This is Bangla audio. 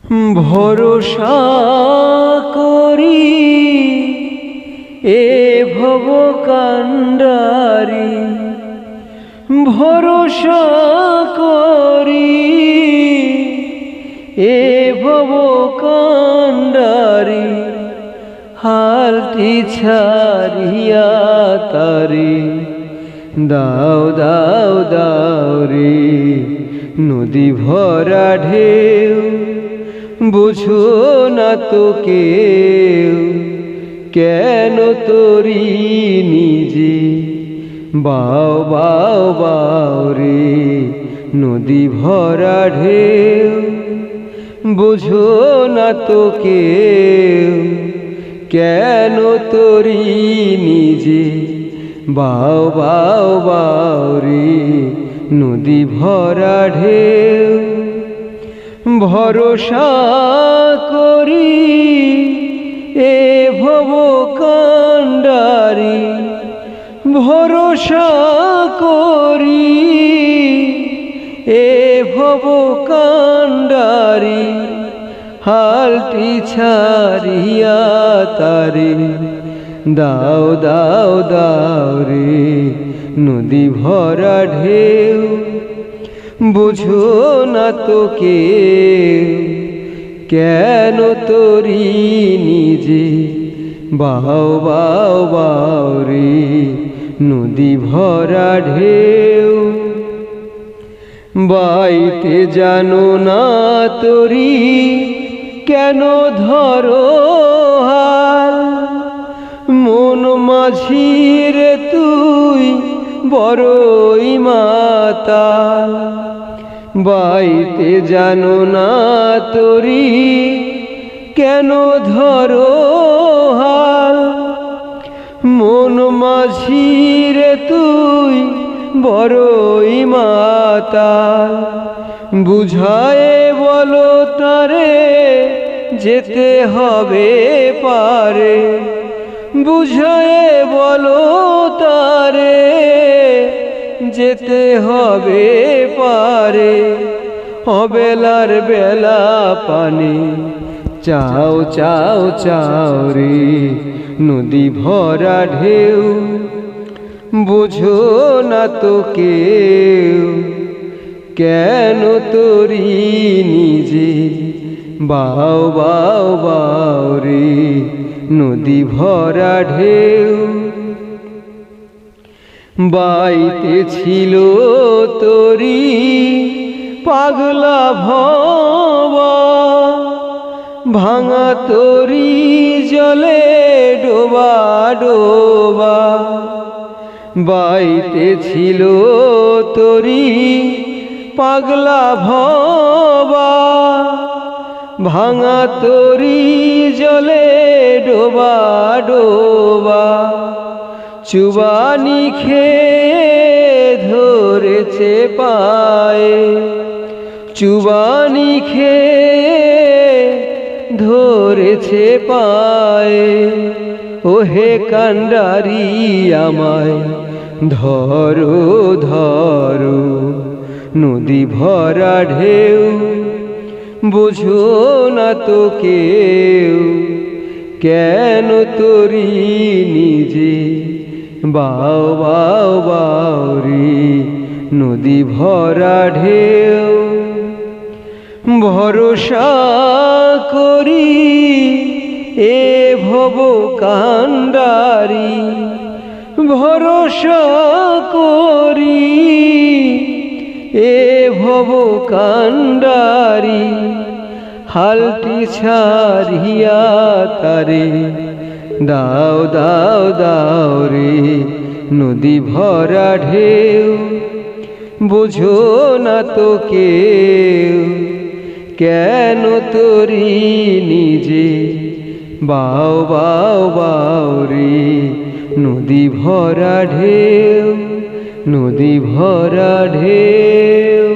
ভরসা করি এ ভব কান্ডারি, ভরসা করি এ ভব কান্ডারি, হালটি ছাড়িয়া তারি দাও দাও দাও রে। নদী ভরা ঢেউ বুঝো না তো কেউ, কেন তোরি নিজে বাও বাও বাও রে। নদী ভরা ঢেউ বুঝো না তো কেউ, কেন তোরি নিজে বাও বাও বাও রে। নদী ভরা ঢেউ ভরসা করি এ ভব কান্ডারি, ভরসা করি এ ভব কান্ডারি, হালটি ছাড়িয়া তারে দাও দাও দাও রে। নদী ভরা ঢেউ বুঝো না তো কেউ, কেন তোরি নিজে বাও বাও বাও রে। নদী ভরা ঢেউ বাইতে জানো না তোরি কেন ধরো হাল, মন মাঝিরে তুই বড়ই মাতাল। বাইতে জানো না তোরি কেন ধরো হাল, মন মাঝিরে তুই বড়ই মাতাল। বুঝায়ে বলো তারে যেতে হবে পারে, বুঝায়ে বলো তারে যেতে হবে পারে। অবেলার বেলা পানি চাও চাও চাও রে। নদী ভরা ঢেউ বুঝো না তো কেউ, কেন তোরি নিজে বাও বাও বাও রে। নদী ভরা ঢেউ বাইতে ছিল তোরি পাগলা ভবা, ভাঙা তোরি জলে ডোবা ডোবা। বাইতে ছিল তোরি পাগলা ভবা, ভাঙা তোরি জলে ডোবা ডোবা। চুবানি খেয়ে ধরেছে পায়ে, চুবানি খেয়ে ধরেছে পায়ে। ওহে কান্ডারি আমায় ধরো ধরো। নদী ভরা ঢেউ বুঝো না তো কেউ, কেন তোরি নিজে বাও বাও বাও রে। নদী ভরা ঢেউ ভরসা করি এ ভব কান্ডারি, ভরসা করি এ ভব কান্ডারি, হালটি ছাড়িয়া তারে দাও দাও দাও রে। নদী ভরা ঢেউ বুঝো না তো কেউ, কেন তোরি নিজে বাও বাও বাও রে। নদী ভরা ঢেউ, নদী ভরা ঢেউ।